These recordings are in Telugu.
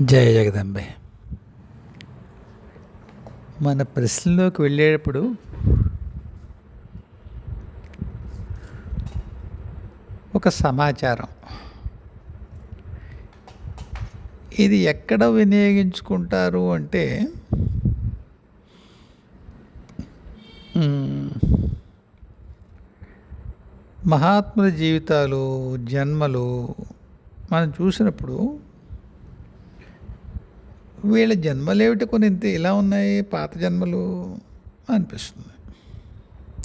జయ జగదంబే. మన ప్రశ్నలోకి వెళ్ళేటప్పుడు ఒక సమాచారం ఇది ఎక్కడ వినియోగించుకుంటారు అంటే మహాత్ముల జీవితాలు, జన్మలు మనం చూసినప్పుడు వీళ్ళ జన్మలేమిటి కొన్ని ఇంత ఇలా ఉన్నాయి పాత జన్మలు అనిపిస్తుంది.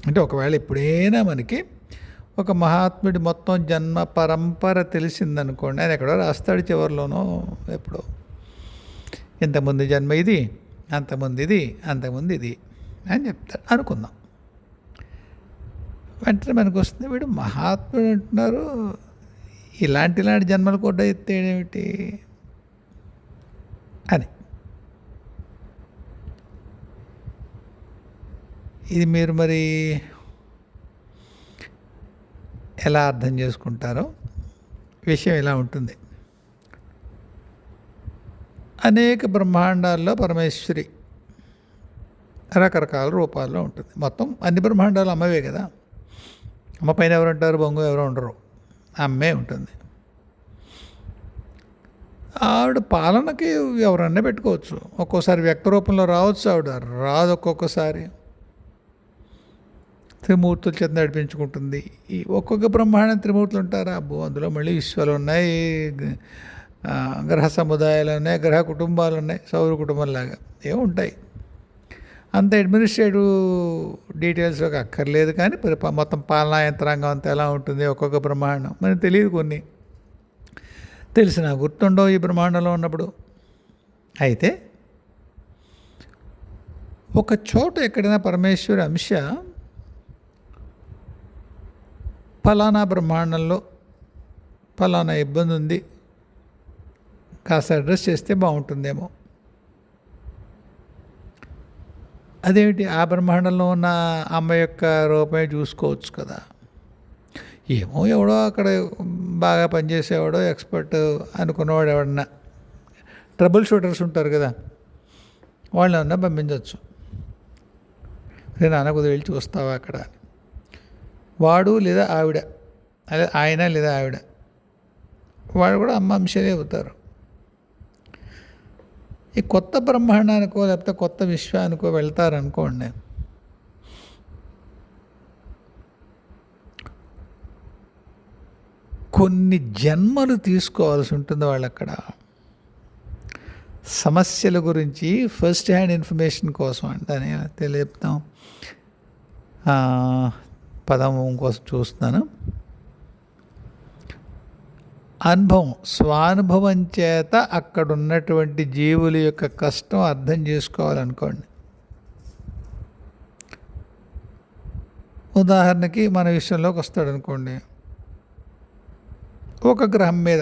అంటే ఒకవేళ ఎప్పుడైనా మనకి ఒక మహాత్ముడి మొత్తం జన్మ పరంపర తెలిసిందనుకోండి, ఆయన ఎక్కడో రాస్తాడు చివరిలోనో ఎప్పుడో, ఇంతకుముందు జన్మ ఇది, అంతకుముందు ఇది, అంతకుముందు ఇది అని చెప్తాడు అనుకుందాం. వెంటనే మనకు వస్తుంది, వీడు మహాత్ముడు అంటున్నారు, ఇలాంటి జన్మలు కూడా ఎత్తేడేమిటి అని. ఇది మీరు మరి ఎలా అర్థం చేసుకుంటారో విషయం ఇలా ఉంటుంది. అనేక బ్రహ్మాండాల్లో పరమేశ్వరి రకరకాల రూపాల్లో ఉంటుంది. మొత్తం అన్ని బ్రహ్మాండాలు అమ్మవే కదా. అమ్మ పైన ఎవరు ఉంటారు? బొంగు ఎవరు ఉండరు, అమ్మే ఉంటుంది. ఆవిడ పాలనకి ఎవరన్నా పెట్టుకోవచ్చు. ఒక్కోసారి వ్యక్త రూపంలో రావచ్చు, ఆవిడ రాదు. ఒక్కొక్కసారి త్రిమూర్తుల చేత నడిపించుకుంటుంది. ఈ ఒక్కొక్క బ్రహ్మాండం త్రిమూర్తులు ఉంటారా? అబ్బో, అందులో మళ్ళీ విశ్వాలు ఉన్నాయి, గ్రహ సముదాయాలు ఉన్నాయి, గ్రహ కుటుంబాలు ఉన్నాయి, సౌర కుటుంబంలాగా ఏముంటాయి. అంత అడ్మినిస్ట్రేటివ్ డీటెయిల్స్లోకి అక్కర్లేదు. కానీ మొత్తం పాలనా యంత్రాంగం అంతా ఎలా ఉంటుంది, ఒక్కొక్క బ్రహ్మాండం మనకు తెలియదు. కొన్ని తెలిసిన గుర్తుండవు ఈ బ్రహ్మాండంలో ఉన్నప్పుడు. అయితే ఒక చోట ఎక్కడైనా పరమేశ్వరి అంశ ఫలానా బ్రహ్మాండంలో ఫలానా ఇబ్బంది ఉంది, కాస్త అడ్రస్ చేస్తే బాగుంటుందేమో. అదేమిటి, ఆ బ్రహ్మాండంలో ఉన్న అమ్మ యొక్క రూపమే చూసుకోవచ్చు కదా. ఏమో, ఎవడో అక్కడ బాగా పనిచేసేవాడో ఎక్స్పర్ట్ అనుకున్నవాడు ఎవడన్నా, ట్రబుల్ షూటర్స్ ఉంటారు కదా, వాళ్ళని ఏమన్నా పంపించవచ్చు. రే నాన్న కొద్దిగా వెళ్ళి చూస్తావా అక్కడ, వాడు లేదా ఆవిడ, అదే ఆయన లేదా ఆవిడ, వాడు కూడా అమ్మ అంశలే అవుతారు. ఈ కొత్త బ్రహ్మాండానికో లేకపోతే కొత్త విశ్వానికో వెళ్తారనుకోండి, కొన్ని జన్మలు తీసుకోవాల్సి ఉంటుంది వాళ్ళు. అక్కడ సమస్యల గురించి ఫస్ట్ హ్యాండ్ ఇన్ఫర్మేషన్ కోసం అంటే దాన్ని తెలియపుతాం, పదం కోసం చూస్తున్నాను. అనుభవం, స్వానుభవం చేత అక్కడ ఉన్నటువంటి జీవుల యొక్క కష్టం అర్థం చేసుకోవాలనుకోండి. ఉదాహరణకి మన విషయంలోకి వస్తాడు అనుకోండి, ఒక గ్రహం మీద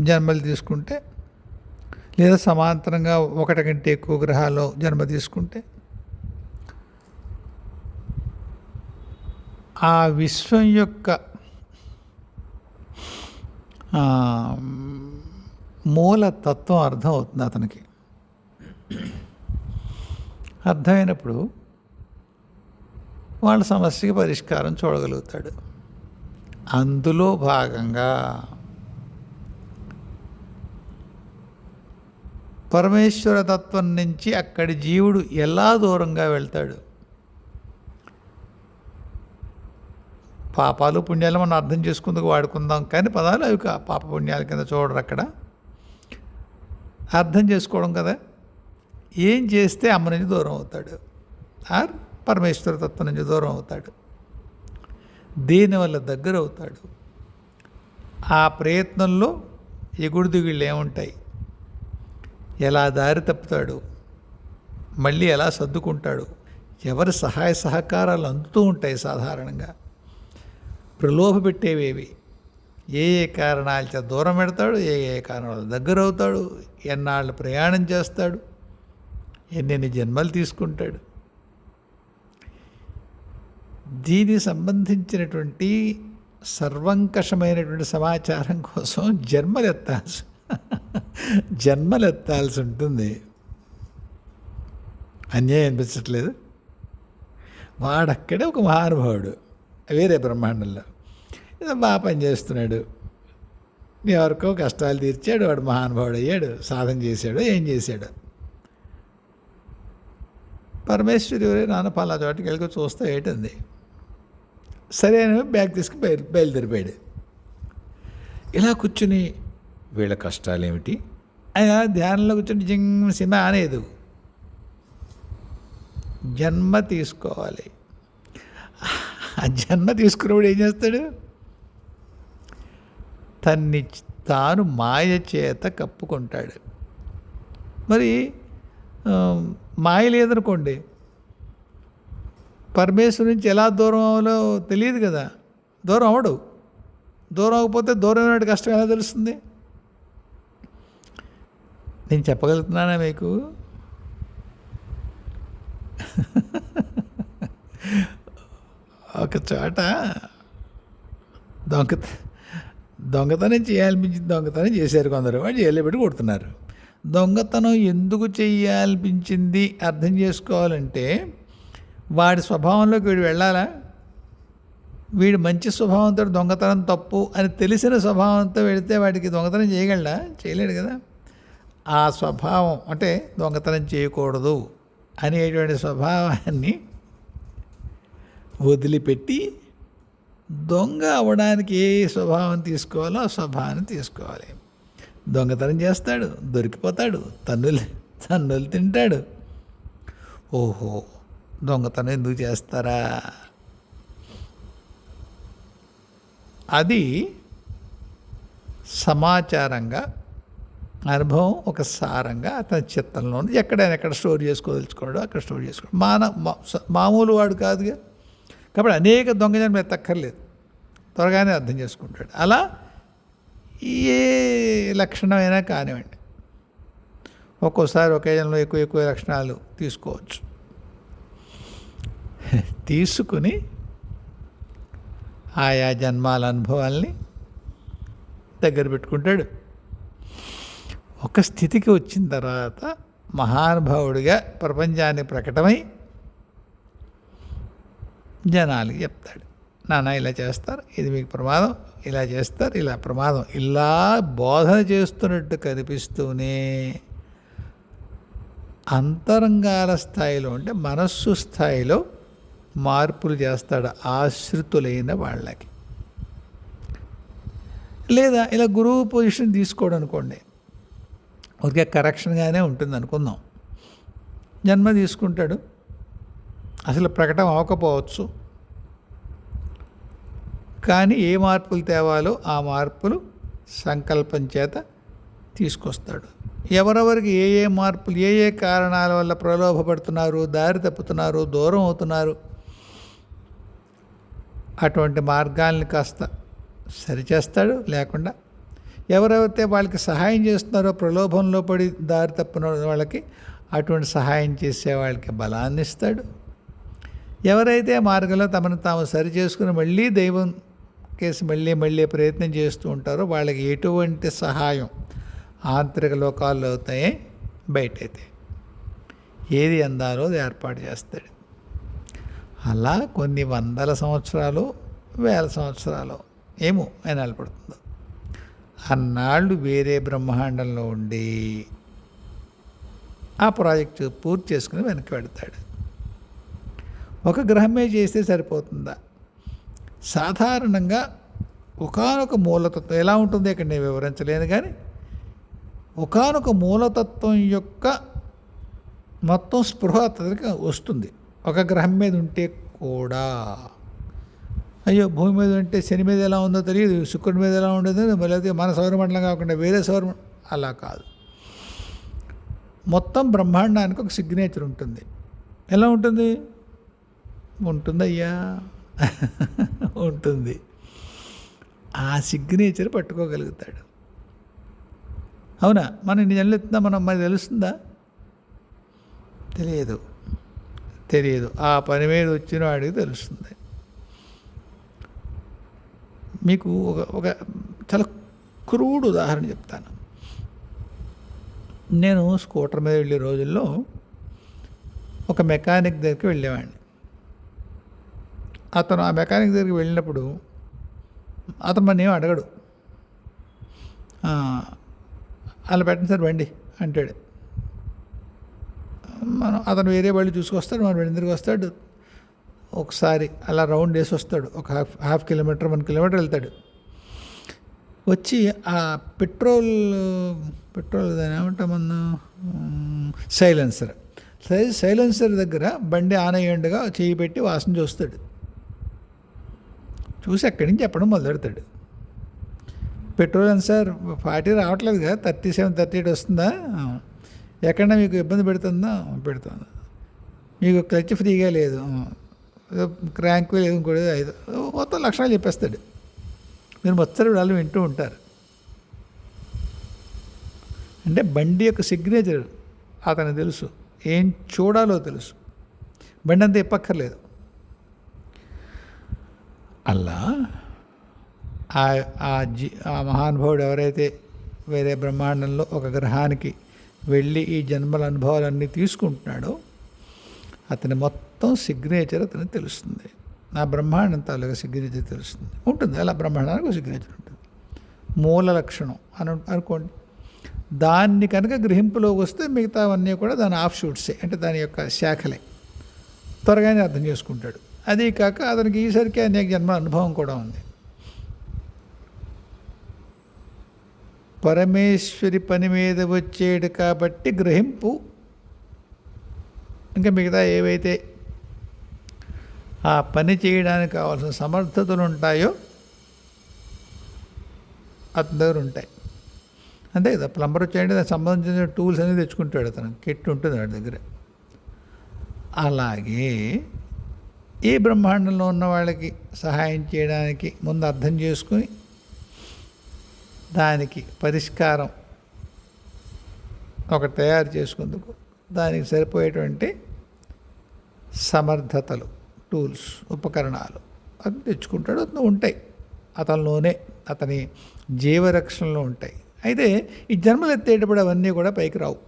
జన్మలు తీసుకుంటే, లేదా సమాంతరంగా ఒకటి కంటే ఎక్కువ గ్రహాల్లో జన్మ తీసుకుంటే, ఆ విశ్వం యొక్క మూల తత్వం అర్థం అవుతుంది అతనికి. అర్థమైనప్పుడు వాళ్ళ సమస్యకి పరిష్కారం చూడగలుగుతాడు. అందులో భాగంగా పరమేశ్వర తత్వం నుంచి అక్కడి జీవుడు ఎలా దూరంగా వెళ్తాడు. పాపాలు పుణ్యాలు మనం అర్థం చేసుకుందుకు వాడుకుందాం, కానీ పదాలు అవి పాప పుణ్యాల కింద చూడరు. అక్కడ అర్థం చేసుకోవడం కదా. ఏం చేస్తే అమ్మ నుంచి దూరం అవుతాడు, ఆర్ పరమేశ్వర తత్వం నుంచి దూరం అవుతాడు, దీనివల్ల దగ్గర అవుతాడు. ఆ ప్రయత్నంలో ఎగుడు దిగుళ్ళు ఏముంటాయి, ఎలా దారి తప్పుతాడు, మళ్ళీ ఎలా సర్దుకుంటాడు, ఎవరి సహాయ సహకారాలు అందుతూ ఉంటాయి. సాధారణంగా ప్రలోభ పెట్టేవేవి, ఏ ఏ కారణాల చేత దూరం పెడతాడు, ఏ ఏ కారణాల దగ్గర అవుతాడు, ఎన్నాళ్ళు ప్రయాణం చేస్తాడు, ఎన్నెన్ని జన్మలు తీసుకుంటాడు. దీనికి సంబంధించినటువంటి సర్వంకషమైనటువంటి సమాచారం కోసం జన్మలెత్తాల్సి ఉంటుంది. అన్యాయం అనిపించట్లేదు? వాడక్కడే ఒక మహానుభావుడు వేరే బ్రహ్మాండంలో ఏదో బాగా పనిచేస్తున్నాడు, ఎవరికో కష్టాలు తీర్చాడు, వాడు మహానుభావుడు అయ్యాడు, సాధన చేశాడు, ఏం చేశాడు. పరమేశ్వరి ఎవరే నాన్న పలా చోటకి వెళ్ళి చూస్తా ఏంటంది. సరే అని బ్యాగ్ తీసుకుని బయలుదేరిపోయాడు. ఇలా కూర్చుని వీళ్ళ కష్టాలు ఏమిటి ఆయన ధ్యానంలో కూర్చొని సినిమా అనేది జన్మ తీసుకోవాలి. ఆ జన్మ తీసుకున్నప్పుడు ఏం చేస్తాడు? తాను మాయ చేత కప్పుకుంటాడు. మరి మాయ లేదనుకోండి, పరమేశ్వరు నుంచి ఎలా దూరం అవ్వాలో తెలియదు కదా. దూరం అవడు. దూరం అవ్వకపోతే దూరమైన కష్టం ఎలా తెలుస్తుంది? నేను చెప్పగలుగుతున్నానా మీకు? ఒక చోట దొంగతనం చేయాలనిపించింది, దొంగతనం చేశారు కొందరు, వాడు జైల్లో పెట్టి కొడుతున్నారు. దొంగతనం ఎందుకు చేయాలనిపించింది అర్థం చేసుకోవాలంటే వాడి స్వభావంలోకి వీడు వెళ్ళాలా? వీడు మంచి స్వభావంతో దొంగతనం తప్పు అని తెలిసిన స్వభావంతో వెళితే వాడికి దొంగతనం చేయగలడా? చేయలేడు కదా. ఆ స్వభావం అంటే దొంగతనం చేయకూడదు అనేటువంటి స్వభావాన్ని వదిలిపెట్టి దొంగ అవ్వడానికి ఏ స్వభావం తీసుకోవాలో ఆ స్వభావాన్ని తీసుకోవాలి. దొంగతనం చేస్తాడు, దొరికిపోతాడు, తన్నులు తింటాడు. ఓహో, దొంగతనం ఎందుకు చేస్తారా? అది సమాచారంగా, అనుభవం ఒక సారంగా అతని చిత్తంలో ఎక్కడ స్టోర్ చేసుకోదలుచుకోవడం అక్కడ స్టోర్ చేసుకోవడం. మామూలు వాడు కాదుగా, కాబట్టి అనేక దొంగ జన్మ ఎత్తక్కర్లేదు, త్వరగానే అర్థం చేసుకుంటాడు. అలా ఏ లక్షణమైనా కానివ్వండి, ఒక్కోసారి ఒకే జన్మలో ఎక్కువ లక్షణాలు తీసుకోవచ్చు. తీసుకుని ఆయా జన్మాల అనుభవాల్ని దగ్గర పెట్టుకుంటాడు. ఒక స్థితికి వచ్చిన తర్వాత మహానుభావుడిగా ప్రపంచానికి ప్రకటమై జనాలకి చెప్తాడు, నాన్న ఇలా చేస్తారు, ఇది మీకు ప్రమాదం, ఇలా చేస్తారు, ఇలా ప్రమాదం. ఇలా బోధన చేస్తున్నట్టు కనిపిస్తూనే అంతరంగాల స్థాయిలో అంటే మనస్సు స్థాయిలో మార్పులు చేస్తాడు ఆశ్రితులైన వాళ్ళకి. లేదా ఇలా గురువు పొజిషన్ తీసుకోవడం అనుకోండి, ఊరికే కరెక్షన్గానే ఉంటుంది అనుకుందాం. జన్మ తీసుకుంటాడు, అసలు ప్రకటన అవ్వకపోవచ్చు, కానీ ఏ మార్పులు తేవాలో ఆ మార్పులు సంకల్పం చేత తీసుకొస్తాడు. ఎవరెవరికి ఏ మార్పులు, ఏ కారణాల వల్ల ప్రలోభపడుతున్నారు, దారి తప్పుతున్నారు, దూరం అవుతున్నారు, అటువంటి మార్గాల్ని కాస్త సరిచేస్తాడు. లేకుండా ఎవరైతే వాళ్ళకి సహాయం చేస్తున్నారో, ప్రలోభంలో పడి దారి తప్పిన వాళ్ళకి అటువంటి సహాయం చేసే వాళ్ళకి బలాన్ని ఇస్తాడు. ఎవరైతే మార్గంలో తమను తాము సరి చేసుకుని మళ్ళీ దైవం కేసు మళ్ళీ ప్రయత్నం చేస్తూ ఉంటారో వాళ్ళకి ఎటువంటి సహాయం ఆంతరిక లోకాల్లో అవుతాయి, బయటైతే ఏది అందాలో అది ఏర్పాటు చేస్తాడు. అలా కొన్ని వందల సంవత్సరాలు, వేల సంవత్సరాలు ఏమో ఆయన పడుతుందో అన్నాళ్ళు వేరే బ్రహ్మాండంలో ఉండి ఆ ప్రాజెక్టు పూర్తి చేసుకుని వెనక్కి పెడతాడు. ఒక గ్రహమే చేస్తే సరిపోతుందా? సాధారణంగా ఒకానొక మూలతత్వం ఎలా ఉంటుంది ఇక్కడ నేను వివరించలేను, కానీ ఒకానొక మూలతత్వం యొక్క మొత్తం స్పృహ అతనికి వస్తుంది. ఒక గ్రహం మీద ఉంటే కూడా, అయ్యో భూమి మీద ఉంటే శని మీద ఎలా ఉందో తెలియదు, శుక్రుడి మీద ఎలా ఉండేదో, లేకపోతే మన సౌరమండలం కాకుండా వేరే సౌరమండలం, అలా కాదు. మొత్తం బ్రహ్మాండానికి ఒక సిగ్నేచర్ ఉంటుంది. ఎలా ఉంటుంది? ఉంటుందయ్యా, ఉంటుంది. ఆ సిగ్నేచర్ పట్టుకోగలుగుతాడు. అవునా? మనం ఇన్ని జన్మలు ఎత్తున్నా మనం మరి తెలుస్తుందా? తెలియదు. ఆ పని మీద వచ్చిన వాడికి తెలుస్తుంది. మీకు ఒక చాలా క్రూడ్ ఉదాహరణ చెప్తాను. నేను స్కూటర్ మీద వెళ్ళే రోజుల్లో ఒక మెకానిక్ దగ్గరికి వెళ్ళేవాడిని. అతను ఆ మెకానిక్ దగ్గరికి వెళ్ళినప్పుడు అతను మన ఏం అడగడు. అలా పెట్టండి సార్ బండి అంటాడు. అతను వేరే వాళ్ళు చూసుకొస్తాడు, మన బండి దగ్గరికి వస్తాడు, ఒకసారి అలా రౌండ్ వేసి వస్తాడు. ఒక హాఫ్ కిలోమీటర్ 1 కిలోమీటర్ వెళ్తాడు. వచ్చి ఆ పెట్రోల్ దాని ఏమంటామన్నా సైలెన్సర్ దగ్గర బండి ఆన్ అయ్యేండుగా చేయి పెట్టి వాసన చూస్తాడు. చూసి అక్కడి నుంచి చెప్పడం మొదలెడతాడు. పెట్రోల్ ఎంత సార్ 40 రావట్లేదు కదా, 37, 38 వస్తుందా? ఎక్కడన్నా మీకు ఇబ్బంది పెడుతుందా? పెడుతుంది. మీకు క్లచ్ ఫ్రీగా లేదు, క్రాంక్ లేదు, ఇంకోటి 5, మొత్తం లక్షణాలు చెప్పేస్తాడు. మీరు మొత్తం వాళ్ళు వింటూ ఉంటారు. అంటే బండి యొక్క సిగ్నేచర్ అతనికి తెలుసు, ఏం చూడాలో తెలుసు, బండి అంతా ఇప్పక్కర్లేదు. అలా ఆ మహానుభావుడు ఎవరైతే వేరే బ్రహ్మాండంలో ఒక గ్రహానికి వెళ్ళి ఈ జన్మల అనుభవాలన్నీ తీసుకుంటున్నాడో అతని మొత్తం సిగ్నేచర్ అతనికి తెలుస్తుంది. నా బ్రహ్మాండం తాలూకా సిగ్నేచర్ తెలుస్తుంది, ఉంటుంది. అలా బ్రహ్మాండానికి ఒక సిగ్నేచర్ ఉంటుంది, మూల లక్షణం అనుకోండి. దాన్ని కనుక గ్రహింపులోకి వస్తే మిగతావన్నీ కూడా దాని ఆఫ్ షూట్సే, అంటే దాని యొక్క శాఖలే. త్వరగానే అర్థం చేసుకుంటాడు. అదే కాక అతనికి ఈసరికి అనేక జన్మల అనుభవం కూడా ఉంది. పరమేశ్వరి పని మీద వచ్చేడు కాబట్టి గ్రహింపు, ఇంకా మిగతా ఏవైతే ఆ పని చేయడానికి కావాల్సిన సమర్థతలు ఉంటాయో అతని దగ్గర ఉంటాయి. అంతే కదా, ప్లంబర్ వచ్చాయంటే దానికి సంబంధించిన టూల్స్ అనేది తెచ్చుకుంటాడు, అతను కిట్ ఉంటుంది వాడి దగ్గర. అలాగే ఈ బ్రహ్మాండంలో ఉన్న వాళ్ళకి సహాయం చేయడానికి ముందు అర్థం చేసుకుని దానికి పరిష్కారం ఒకటి తయారు చేసుకుందుకు దానికి సరిపోయేటువంటి సమర్థతలు, టూల్స్, ఉపకరణాలు అది తెచ్చుకుంటాడు. అతను ఉంటాయి, అతనిలోనే, అతని జీవరక్షణలో ఉంటాయి. అయితే ఈ జన్మలు ఎత్తేటప్పుడు అవన్నీ కూడా పైకి రావు,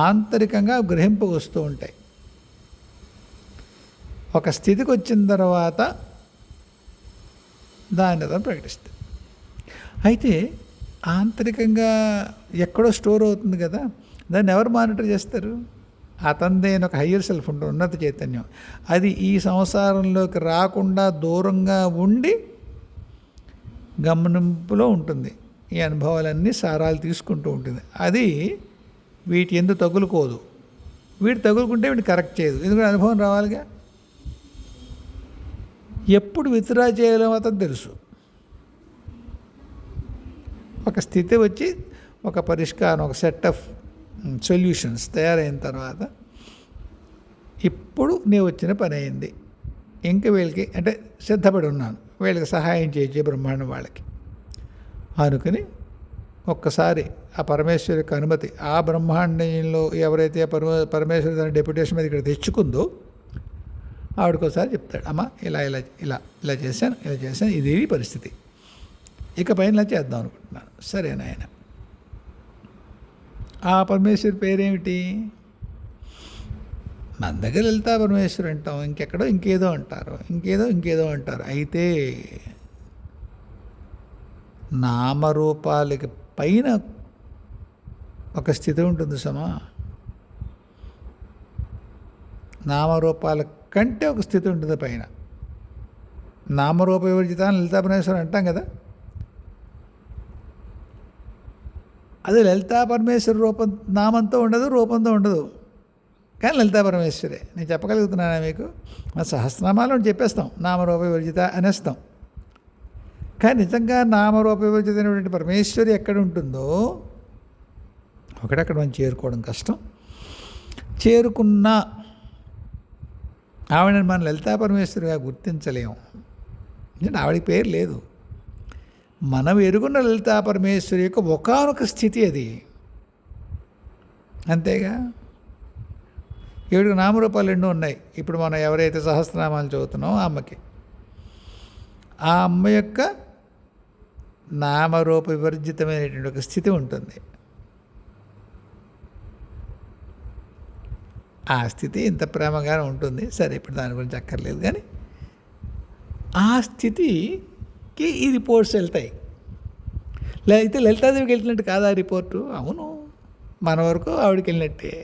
ఆంతరికంగా గ్రహింపు వస్తూ ఉంటాయి. ఒక స్థితికి వచ్చిన తర్వాత దాన్ని అతను ప్రకటిస్తుంది. అయితే ఆంతరికంగా ఎక్కడో స్టోర్ అవుతుంది కదా, దాన్ని ఎవరు మానిటర్ చేస్తారు? అతనిదైన ఒక హయ్యర్ సెల్ఫ్ ఉంటుంది, ఉన్నత చైతన్యం. అది ఈ సంసారంలోకి రాకుండా దూరంగా ఉండి గమనింపులో ఉంటుంది. ఈ అనుభవాలన్నీ సారాలు తీసుకుంటూ ఉంటుంది. అది వీటి ఎందుకు తగులుకోదు. వీటి తగులుకుంటే వీటి కరెక్ట్ చేయదు, ఎందుకంటే అనుభవం రావాలిగా. ఎప్పుడు విత్డ్రా చేయాలో అతను తెలుసు. ఒక స్థితి వచ్చి ఒక పరిష్కారం, ఒక సెట్ ఆఫ్ సొల్యూషన్స్ తయారైన తర్వాత ఇప్పుడు నేను వచ్చిన పని అయింది, ఇంక వీళ్ళకి అంటే సిద్ధపడి ఉన్నాను, వీళ్ళకి సహాయం చేయొచ్చే బ్రహ్మాండం వాళ్ళకి అనుకుని ఒక్కసారి ఆ పరమేశ్వరి యొక్క అనుమతి, ఆ బ్రహ్మాండంలో ఎవరైతే పరమేశ్వరి తన డెప్యుటేషన్ మీద ఇక్కడ తెచ్చుకుందో ఆవిడకోసారి చెప్తాడు, అమ్మ ఇలా ఇలా ఇలా ఇలా చేశాను, ఇలా చేశాను, ఇది పరిస్థితి, ఇకపైన ఇలా చేద్దాం అనుకుంటున్నాను. సరేనాయన. ఆ పరమేశ్వరి పేరేమిటి? మన దగ్గర లలితా పరమేశ్వరి అంటాం, ఇంకెక్కడో ఇంకేదో అంటారు, ఇంకేదో అంటారు. అయితే నామరూపాలకి పైన ఒక స్థితి ఉంటుంది సమా, నామరూపాల కంటే ఒక స్థితి ఉంటుంది పైన. నామరూప వివర్జిత లలితా పరమేశ్వరి అంటాం కదా, అది లలితా పరమేశ్వరి రూపం, నామంతో ఉండదు, రూపంతో ఉండదు, కానీ లలితా పరమేశ్వరే. నేను చెప్పగలుగుతున్నానా మీకు? మా సహస్రనామాలు చెప్పేస్తాం, నామరూప వివర్జిత అనేస్తాం. కానీ నిజంగా నామరూప వివర్జిత అనేటువంటి పరమేశ్వరి ఎక్కడ ఉంటుందో ఒకటక్కడ మనం చేరుకోవడం కష్టం. చేరుకున్నా ఆవిడని మనం లలితా పరమేశ్వరిగా గుర్తించలేము, ఎందుకంటే ఆవిడకి పేరు లేదు. మనం ఎరుగున్న లలితా పరమేశ్వరి యొక్క ఒకానొక స్థితి అది, అంతేగా. 7 నామరూపాలు 2 ఉన్నాయి. ఇప్పుడు మనం ఎవరైతే సహస్రనామాలు చదువుతున్నామో అమ్మకి ఆ అమ్మ యొక్క నామరూప వివర్జితమైనటువంటి ఒక స్థితి ఉంటుంది. ఆ స్థితి ఇంత ప్రేమగానే ఉంటుంది. సరే, ఇప్పుడు దాని గురించి అక్కర్లేదు. కానీ ఆ స్థితికి ఈ రిపోర్ట్స్ వెళ్తాయి. లేకపోతే లలితాదేవికి వెళ్ళినట్టు కాదు ఆ రిపోర్టు. అవును, మన వరకు ఆవిడకి వెళ్ళినట్టే.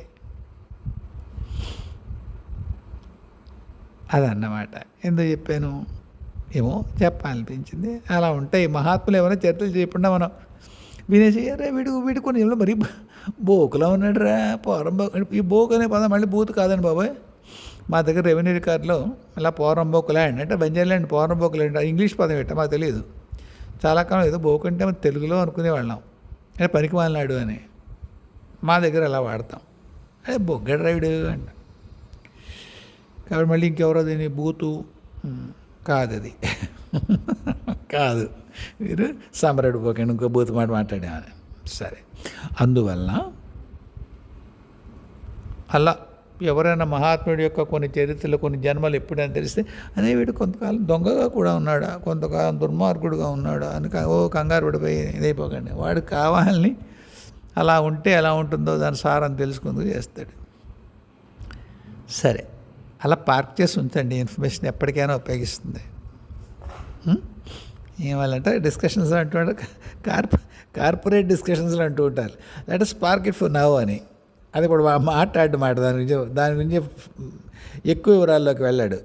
అదన్నమాట. ఎందుకు చెప్పాను ఏమో చెప్పాలనిపించింది. అలా ఉంటాయి మహాత్ములు. ఏమైనా చరిత్రలు చేయకుండా మనం వినేసి అరే వీడు కొన్ని మరీ బోకులా ఉన్నాడు రా ఈ బోకు అనే పదం మళ్ళీ బూత్ కాదండి బాబాయ్. మా దగ్గర రెవెన్యూ రికార్డులో ఇలా పోరంబోకు ల్యాండ్ అంటే బంజారా ల్యాండ్ పోరంబోకు ల్యాండ్ ఇంగ్లీష్ పదం పెట్టా మాకు తెలియదు. చాలా కాలం ఏదో బోకు అంటే మనం తెలుగులో అనుకునేవాళ్ళం, అంటే పనికి మాలినాడు అని. మా దగ్గర అలా వాడతాం. అదే బొగ్గడు రైడు అంట. కాబట్టి మళ్ళీ ఇంకెవరో దీన్ని బూతు కాదు, అది కాదు. మీరు సమరడు పోకండి, ఇంకో బూతు మాట మాట్లాడా. సరే, అందువల్ల అలా ఎవరైనా మహాత్ముడి యొక్క కొన్ని చరిత్రలు, కొన్ని జన్మలు ఎప్పుడైనా తెలిస్తే అదే వీడు కొంతకాలం దొంగగా కూడా ఉన్నాడా, కొంతకాలం దుర్మార్గుడుగా ఉన్నాడా అని కంగారు పడిపోయి ఇదైపోకండి. వాడు కావాలని అలా ఉంటే ఎలా ఉంటుందో దాని సారం తెలుసుకుందుకు చేస్తాడు. సరే, అలా పార్క్ చేసి ఉంచండి. ఇన్ఫర్మేషన్ ఎప్పటికైనా ఉపయోగిస్తుంది. ఏమాలంటే డిస్కషన్స్ అంటూ కార్పొరేట్ డిస్కషన్స్లో అంటూ ఉంటారు. That is park it for now అని. అది కూడా మాట్లాడమాట దాని గురించి ఎక్కువ వివరాల్లోకి వెళ్ళాడు.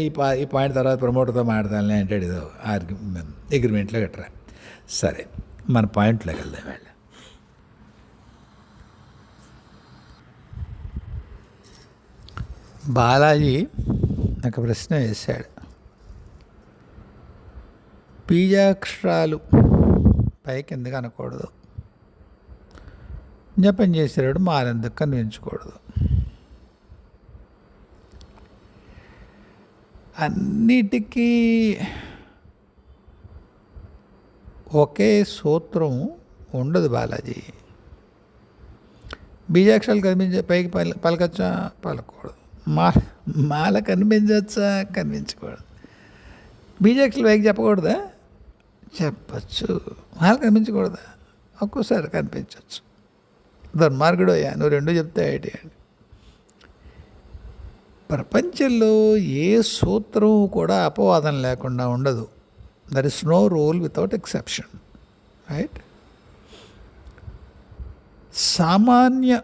ఈ పాయింట్ తర్వాత ప్రమోటర్తో మాట్లాడాలని అంటాడు, ఏదో అగ్రిమెంట్లో గట్రా. సరే, మన పాయింట్లోకి వెళ్దాం. వెళ్ళి బాలాజీ నాకు ప్రశ్న వేశాడు. బీజాక్షరాలు పైకి ఎందుకు అనకూడదు, జపం చేసేవాడు మారెందుకు కనిపించకూడదు? అన్నిటికీ ఒకే సూత్రం ఉండదు బాలాజీ. బీజాక్షరాలు కనిపించే పైకి పలకచ్చా, పలకూడదు. మాల కనిపించవచ్చా, కనిపించకూడదు. బీజాక్షరాలు పైకి చెప్పకూడదా, చెప్పచ్చు. మాల కనిపించకూడదా, ఒక్కోసారి కనిపించవచ్చు. దుర్మార్గుడు అయ్యా నువ్వు రెండు చెప్తే ఏంటి అండి. ప్రపంచంలో ఏ సూత్రం కూడా అపవాదం లేకుండా ఉండదు. There is no rule without exception, right? సామాన్య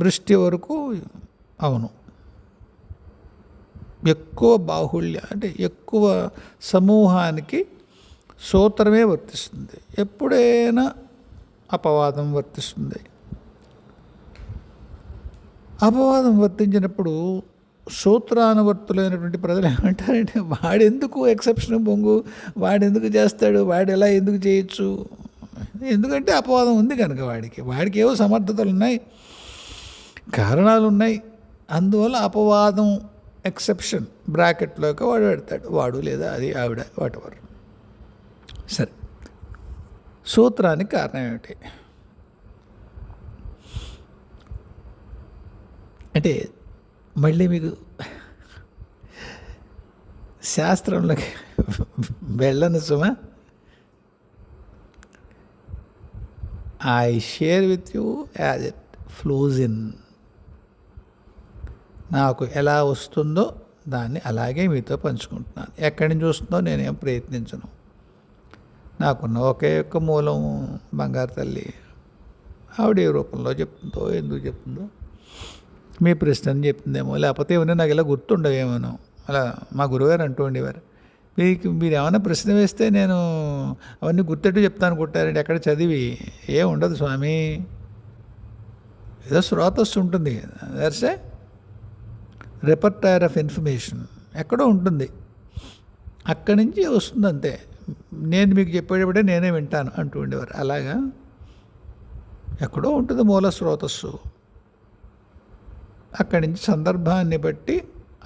దృష్టి వరకు అవును, ఎక్కువ బాహుళ్య అంటే ఎక్కువ సమూహానికి సూత్రమే వర్తిస్తుంది. ఎప్పుడైనా అపవాదం వర్తిస్తుంది. అపవాదం వర్తించినప్పుడు సూత్రానువర్తులైనటువంటి ప్రజలు ఏమంటారంటే వాడెందుకు ఎక్సెప్షన్ బొంగు, వాడెందుకు చేస్తాడు, వాడు ఎలా ఎందుకు చేయొచ్చు? ఎందుకంటే అపవాదం ఉంది కనుక వాడికి ఏవో సమర్థతలు ఉన్నాయి, కారణాలు ఉన్నాయి. అందువల్ల అపవాదం ఎక్సెప్షన్ బ్రాకెట్లోకి వాడు పెడతాడు, వాడు లేదా అది ఆవిడ, వాటెవర్. సరే, సూత్రానికి కారణం ఏమిటి అంటే మళ్ళీ మీకు శాస్త్రంలోకి వెళ్ళను సుమా. I share with you as it flows in. నాకు ఎలా వస్తుందో దాన్ని అలాగే మీతో పంచుకుంటున్నాను. ఎక్కడి నుంచి వస్తుందో నేనేం ప్రయత్నించను. నాకున్న ఒకే ఒక్క మూలం బంగారు తల్లి. ఆవిడ ఏ రూపంలో చెప్తుందో, ఎందుకు చెప్తుందో, మీ ప్రశ్న చెప్తుందేమో, లేకపోతే ఏమైనా నాకు ఇలా గుర్తుండవేమోనో. అలా మా గురువుగారు అంటూ ఉండేవారు, మీరు ఏమైనా ప్రశ్న వేస్తే నేను అవన్నీ గుర్తెట్టు చెప్తాను కొట్టారండి. ఎక్కడ చదివి ఏం ఉండదు స్వామి, ఏదో శ్రోతస్సు ఉంటుంది. దట్స్ ఏ రిపర్టైర్ ఆఫ్ ఇన్ఫర్మేషన్ ఎక్కడో ఉంటుంది, అక్కడి నుంచి వస్తుంది అంతే. నేను మీకు చెప్పేటప్పుడే నేనే వింటాను అంటూ ఉండేవారు. అలాగా ఎక్కడో ఉంటుంది మూల స్రోతస్సు. అక్కడి నుంచి సందర్భాన్ని బట్టి,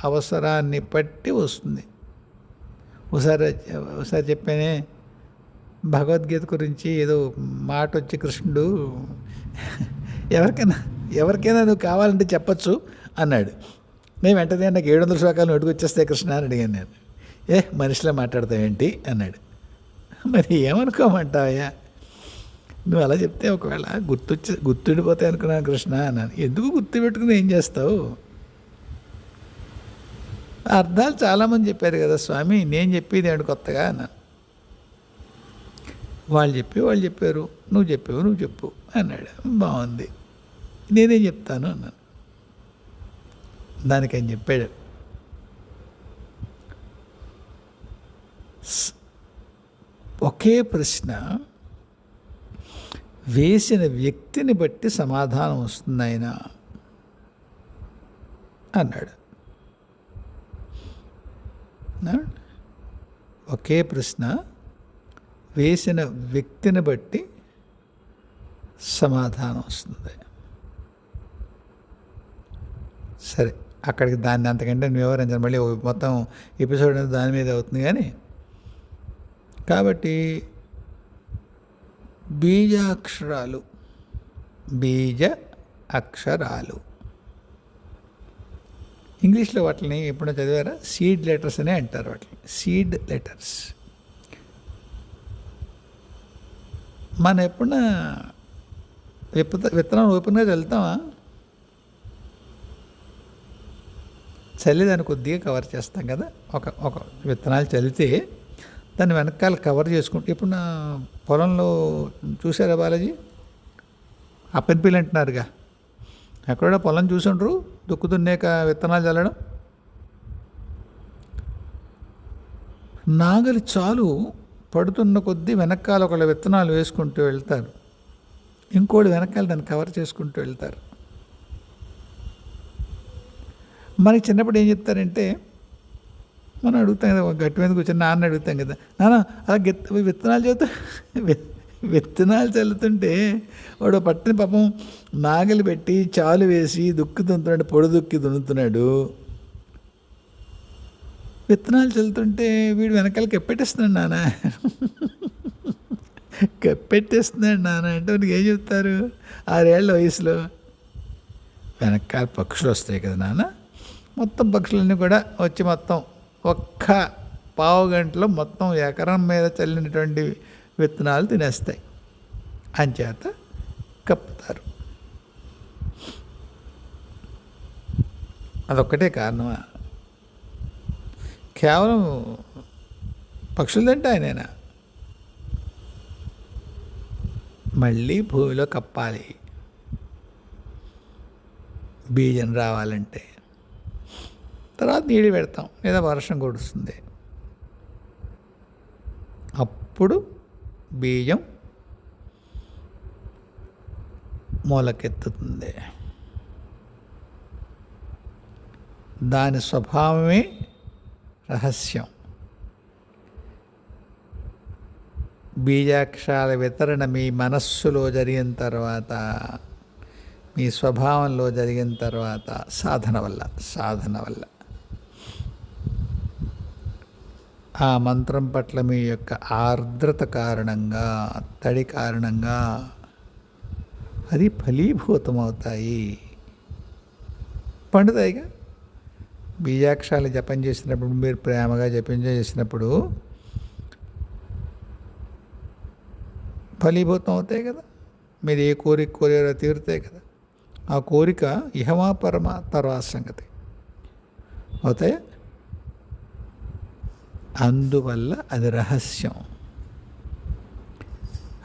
అవసరాన్ని బట్టి వస్తుంది. ఒకసారి చెప్పానే భగవద్గీత గురించి, ఏదో మాట వచ్చి కృష్ణుడు ఎవరికైనా నువ్వు కావాలంటే చెప్పచ్చు అన్నాడు. నేను వెంటనే నాకు 700 శ్లోకాలు నోటికి వచ్చేస్తాయి కృష్ణ అని అడిగాను. నేను మనిషిలా మాట్లాడతావేంటి అన్నాడు. మరి ఏమనుకోమంటావయ్యా, నువ్వు అలా చెప్తే ఒకవేళ గుర్తుండిపోతాయి అనుకున్నాను కృష్ణ అన్నాను. ఎందుకు గుర్తు పెట్టుకుని ఏం చేస్తావు? అర్థాలు చాలామంది చెప్పారు కదా స్వామి, నేను చెప్పేది ఏమిటి కొత్తగా అన్నాను. వాళ్ళు చెప్పారు, నువ్వు చెప్పు అన్నాడు. బాగుంది, నేనేం చెప్తాను అన్నాను. దానికి ఆయన చెప్పాడు, ఒకే ప్రశ్న వేసిన వ్యక్తిని బట్టి సమాధానం వస్తుంది ఆయన అన్నాడు. ఒకే ప్రశ్న వేసిన వ్యక్తిని బట్టి సమాధానం వస్తుంది. సరే, అక్కడికి దాన్ని అంతకంటే వివరించాను. మళ్ళీ మొత్తం ఎపిసోడ్ అనేది దాని మీద అవుతుంది. కానీ కాబట్టి బీజ అక్షరాలు ఇంగ్లీష్లో వాటిని ఎప్పుడో చదివారా? సీడ్ లెటర్స్ అనే అంటారు వాటిని, సీడ్ లెటర్స్. మనం ఎప్పుడన్నా విత్తనం ఓపెన్గా చల్లుతామా? చల్లి దాన్ని కొద్దిగా కవర్ చేస్తాం కదా. ఒక విత్తనాలు చల్లితే దాన్ని వెనకాల కవర్ చేసుకుంటే, ఇప్పుడు నా పొలంలో చూసారా బాలాజీ, అప్పనిపిల్లి అంటున్నారుగా, ఎక్కడో పొలం చూసుండ్రు దుక్కుతున్నేక విత్తనాలు చల్లడం. నాగలి చాలు పడుతున్న కొద్దీ వెనకాల ఒకళ్ళ విత్తనాలు వేసుకుంటూ వెళ్తారు, ఇంకోటి వెనకాల దాన్ని కవర్ చేసుకుంటూ వెళ్తారు. మనకి చిన్నప్పుడు ఏం చెప్తారంటే, మనం అడుగుతాం కదా, గట్టి మీద కూర్చొని నాన్న అడుగుతాం కదా, నాన్న అలా విత్తనాలు చల్లుతుంటే వాడు పట్టిన పాపం నాగలి పెట్టి చాలు వేసి దుక్కుతున్నాడు, పొడి దుక్కి దున్నుతున్నాడు. విత్తనాలు చల్లుతుంటే వీడు వెనకాల కప్పెట్టేస్తున్నాడు నాన్న అంటే వాడికి ఏం చెప్తారు? 6 ఏళ్ల వయసులో వెనకాల పక్షులు వస్తాయి కదా నాన్న, మొత్తం పక్షులన్నీ కూడా వచ్చి మొత్తం ఒక్క పావు గంటలో మొత్తం ఎకరం మీద చల్లినటువంటి విత్తనాలు తినేస్తాయి, అంచేత కప్పుతారు. అదొక్కటే కారణమా? కేవలం పక్షులదంటే ఆయనేనా? మళ్ళీ భూమిలో కప్పాలి బీజం రావాలంటే. తర్వాత నీళ్ళు పెడతాం లేదా వర్షం కురుస్తుంది, అప్పుడు బీజం మొలకెత్తుతుంది. దాని స్వభావమే రహస్యం. బీజాక్షరాల వితరణ మీ మనస్సులో జరిగిన తర్వాత, మీ స్వభావంలో జరిగిన తర్వాత సాధన వల్ల ఆ మంత్రం పట్ల మీ యొక్క ఆర్ద్రత కారణంగా, తడి కారణంగా అది ఫలీభూతమవుతాయి, పండుతాయిగా. బీజాక్షరాలు జపం చేసినప్పుడు, మీరు ప్రేమగా జపం చేసినప్పుడు ఫలీభూతం అవుతాయి కదా. మీరు ఏ కోరిక కోరారో తీరుతాయి కదా. ఆ కోరిక ఇహమా పరమ తర్వాత సంగతి అవుతాయా? అందువల్ల అది రహస్యం.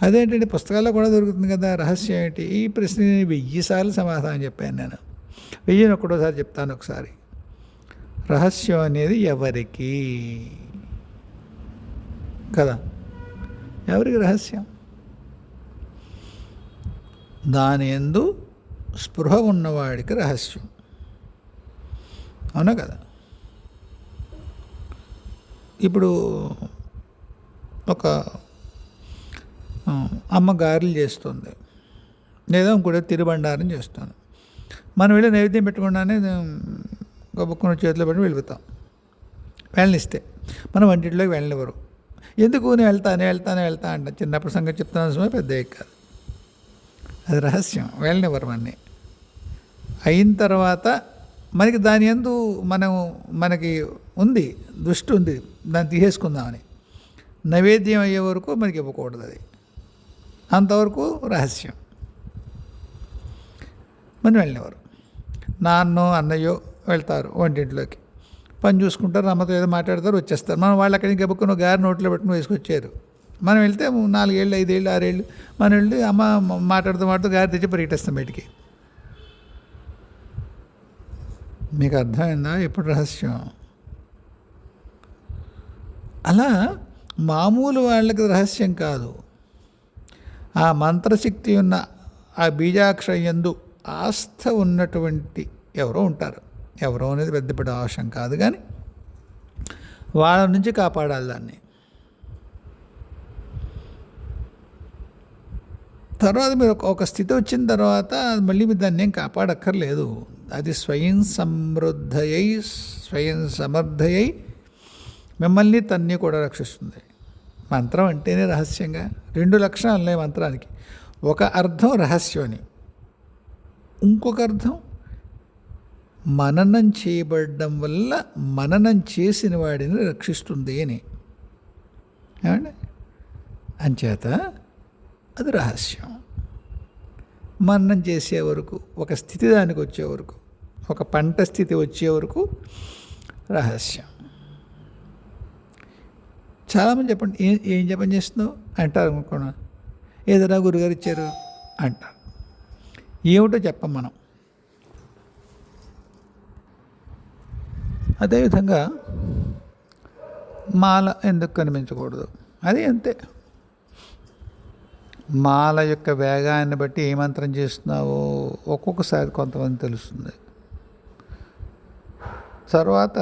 అదేంటంటే పుస్తకాల్లో కూడా దొరుకుతుంది కదా. రహస్యం ఏంటి? ఈ ప్రశ్న 1000 సార్లు సమాధానం చెప్పాను నేను. 1000 ఒకటోసారి చెప్తాను ఒకసారి. రహస్యం అనేది ఎవరికి కదా? ఎవరికి రహస్యం? దాని యందు స్పృహ ఉన్నవాడికి రహస్యం, అవునా కదా? ఇప్పుడు ఒక అమ్మ గారెలు చేస్తుంది, లేదా ఇంకోటి తిరుబండారం చేస్తాను. మనం వెళ్ళి నైవేద్యం పెట్టకుండానే గొప్పకున్న చేతిలో పెట్టి వెళ్ళిపోతాం. వెళ్ళనిస్తే మనం వంటింట్లోకి వెళ్ళనివ్వరు. ఎందుకు? నేను వెళ్తా అంట. చిన్నప్పుడు సంగతి చెప్తాను సమయం పెద్ద కాదు, అది రహస్యం. వెళ్ళనివ్వరు అన్నీ. అయిన తర్వాత మనకి దాని యందు మనకి ఉంది, దృష్టి ఉంది, దాన్ని తీసేసుకుందామని. నైవేద్యం అయ్యే వరకు మనకి ఇవ్వకూడదు, అది అంతవరకు రహస్యం. మనం వెళ్ళినవారు నాన్నో అన్నయ్యో వెళ్తారు వంటింట్లోకి, పని చూసుకుంటారు, అమ్మతో ఏదో మాట్లాడతారు, వచ్చేస్తారు. మనం వాళ్ళు అక్కడికి గబుక్కున్న గారి నోట్లో పెట్టుకుని వేసుకొచ్చారు. మనం వెళ్తే 4 ఏళ్ళు 5 ఏళ్ళు 6 ఏళ్ళు మనం వెళ్ళి అమ్మ మాట్లాడుతూ గారి తెచ్చి పరిగెట్టేస్తాం బయటికి. మీకు అర్థమైందా ఇప్పుడు రహస్యం? అలా మామూలు వాళ్ళకి రహస్యం కాదు. ఆ మంత్రశక్తి ఉన్న ఆ బీజాక్షరం యందు ఆస్థ ఉన్నటువంటి ఎవరో ఉంటారు. ఎవరో అనేది పెద్ద అవసరం కాదు, కానీ వాళ్ళ నుంచి కాపాడాలి దాన్ని. తర్వాత మీరు ఒక స్థితి వచ్చిన తర్వాత మళ్ళీ మీరు దాన్ని ఏం కాపాడక్కర్లేదు. అది స్వయం సమర్థయై మిమ్మల్ని తన్ని కూడా రక్షిస్తుంది. మంత్రం అంటేనే రహస్యంగా 2 లక్షణాలు ఉన్నాయి మంత్రానికి. ఒక అర్థం రహస్యం అని, ఇంకొక అర్థం మననం చేయబడడం వల్ల మననం చేసిన వాడిని రక్షిస్తుంది అని. ఏమండి? అంచేత అది రహస్యం. మననం చేసే వరకు, ఒక స్థితి దానికి వచ్చే వరకు, ఒక పంట స్థితి వచ్చే వరకు రహస్యం. చాలామంది చెప్పండి, ఏం జపం చేస్తున్నావు అంటారు అనుకోండి. ఏదైనా గురుగారు ఇచ్చారు అంటారు. ఏమిటో చెప్పం మనం. అదేవిధంగా మాల ఎందుకు కనిపించకూడదు, అది అంతే. మాల యొక్క వేగాన్ని బట్టి ఏ మంత్రం చేస్తున్నావో ఒక్కొక్కసారి కొంతమంది తెలుస్తుంది. తర్వాత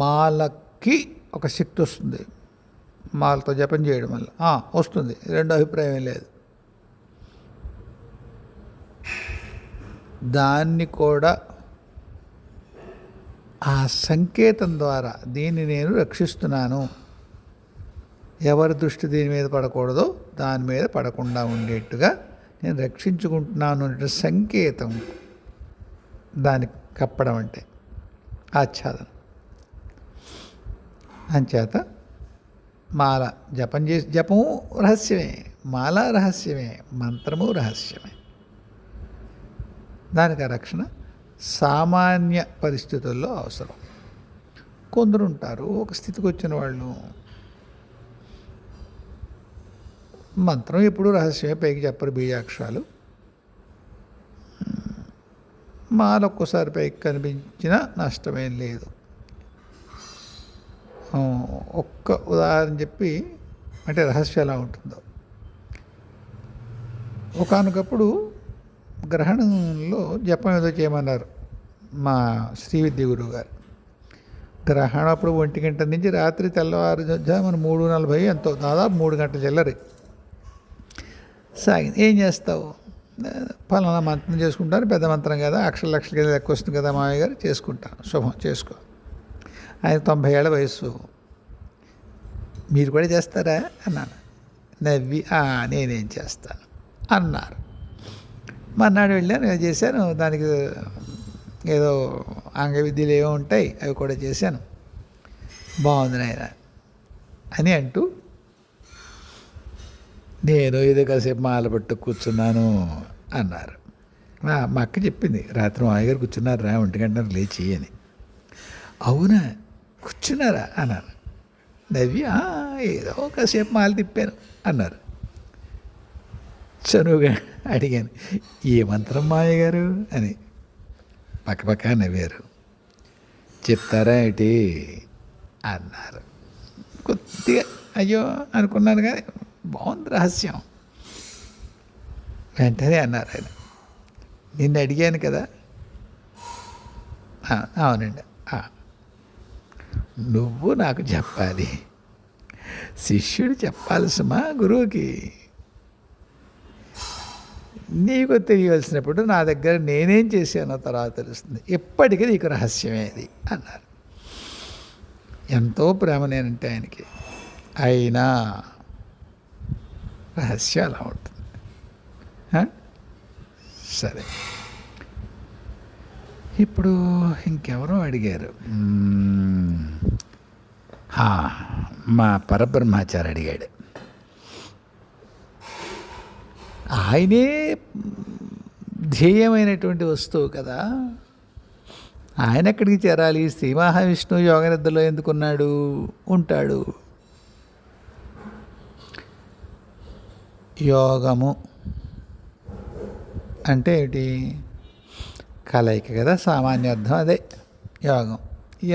మాలకి ఒక శక్తి వస్తుంది. మాలతో జపం చేయడం వల్ల వస్తుంది, రెండో అభిప్రాయం లేదు. దాన్ని కూడా ఆ సంకేతం ద్వారా దీన్ని నేను రక్షిస్తున్నాను, ఎవరి దృష్టి దీని మీద పడకూడదో దాని మీద పడకుండా ఉండేట్టుగా నేను రక్షించుకుంటున్నాను అనే సంకేతం దానికి కప్పడం అంటే ఆచ్ఛాదనం. అంచేత మాల జపము రహస్యమే, మాల రహస్యమే, మంత్రము రహస్యమే. దానికి రక్షణ సామాన్య పరిస్థితుల్లో అవసరం. కొందరు ఉంటారు, ఒక స్థితికి వచ్చిన వాళ్ళు మంత్రం ఎప్పుడు రహస్యమే, పైకి చెప్పరు బీజాక్షరాలు. మాల ఒక్కోసారి పైకి కనిపించినా నష్టమేం లేదు. ఒక్క ఉదాహరణ చెప్పి అంటే రహస్యం ఎలా ఉంటుందో. ఒకానొకప్పుడు గ్రహణంలో జపం ఏదో చేయమన్నారు మా శ్రీ విద్య గురువు గారు. గ్రహణం అప్పుడు 1 గంట నుంచి రాత్రి తెల్లవారుజామున 3:40 ఎంతో, దాదాపు 3 గంటల చిల్లరి సాగింది. ఏం చేస్తావు, ఫలానా మంత్రం చేసుకుంటారు, పెద్ద మంత్రం కదా, లక్షలు కింద లెక్క వస్తుంది కదా మామయ్య గారు, చేసుకుంటాను, శుభం చేసుకో. ఆయన 90 ఏళ్ళ వయసు. మీరు కూడా చేస్తారా అన్నాను. నవ్వి నేనేం చేస్తాను అన్నారు. మర్నాడు వెళ్ళాను, నేను చేశాను. దానికి ఏదో అంగవిద్యలు ఏవో ఉంటాయి, అవి కూడా చేశాను. బాగుంది నాయన అని అంటూ నేను ఏదో కాసేపు మాల పట్టు కూర్చున్నాను అన్నారు. మా అక్క చెప్పింది, రాత్రి మామయ్య గారు కూర్చున్నారు రా 1 గంట లేచి అని. అవునా కూర్చున్నారా అన్నారు. నవ్వి ఏదో కాసేపు మాల తిప్పాను అన్నారు. చనువుగా అడిగాను, ఏ మంత్రం మామయ్య గారు అని. పక్కపక్క నవ్వారు. చెప్తారా ఏంటి అన్నారు. కొద్దిగా అయ్యో అనుకున్నాను, కానీ బాగుంది రహస్యం. వెంటనే అన్నారు ఆయన, నిన్ను అడిగాను కదా. అవునండి. నువ్వు నాకు చెప్పాలి, శిష్యుడు చెప్పాలి సుమా గురువుకి. నీకు తెలియవలసినప్పుడు నా దగ్గర నేనేం చేశానో తర్వాత తెలుస్తుంది, ఎప్పటికీ నీకు రహస్యమే అది అన్నారు. ఎంతో ప్రేమ నేనంటే ఆయనకి, అయినా రహస్యం అలా ఉంటుంది. సరే, ఇప్పుడు ఇంకెవరో అడిగారు, మా పరబ్రహ్మచారి అడిగాడు. ఆయనే ధ్యేయమైనటువంటి వస్తువు కదా, ఆయన ఎక్కడికి చేరాలి? శ్రీ మహావిష్ణువు యోగ నిద్రలో ఎందుకున్నాడు? ఉంటాడు. యోగము అంటే ఏమిటి? కలయిక కదా, సామాన్య అర్థం అదే యోగం.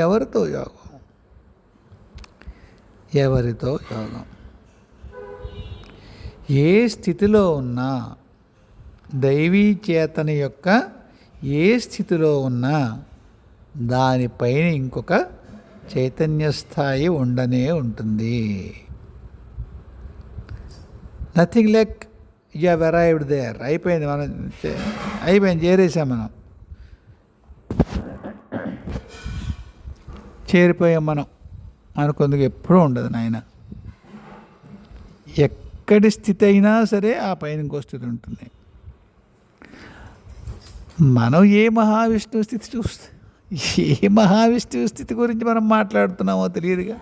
ఎవరితో యోగం? ఎవరితో యోగం? ఏ స్థితిలో ఉన్నా, దైవీ చేతన యొక్క ఏ స్థితిలో ఉన్నా దానిపైన ఇంకొక చైతన్య స్థాయి ఉండనే ఉంటుంది. Nothing like you have arrived there. అయిపోయింది, మనం అయిపోయింది, చేరేసాం, మనం చేరిపోయాం మనం అనుకుందుకు ఎప్పుడూ ఉండదు నాయన. ఎక్కడి స్థితి అయినా సరే ఆ పైన ఇంకో స్థితి ఉంటుంది. మనం ఏ మహావిష్ణువు స్థితి ఏ మహావిష్ణువు స్థితి గురించి మనం మాట్లాడుతున్నామో తెలియదుగా.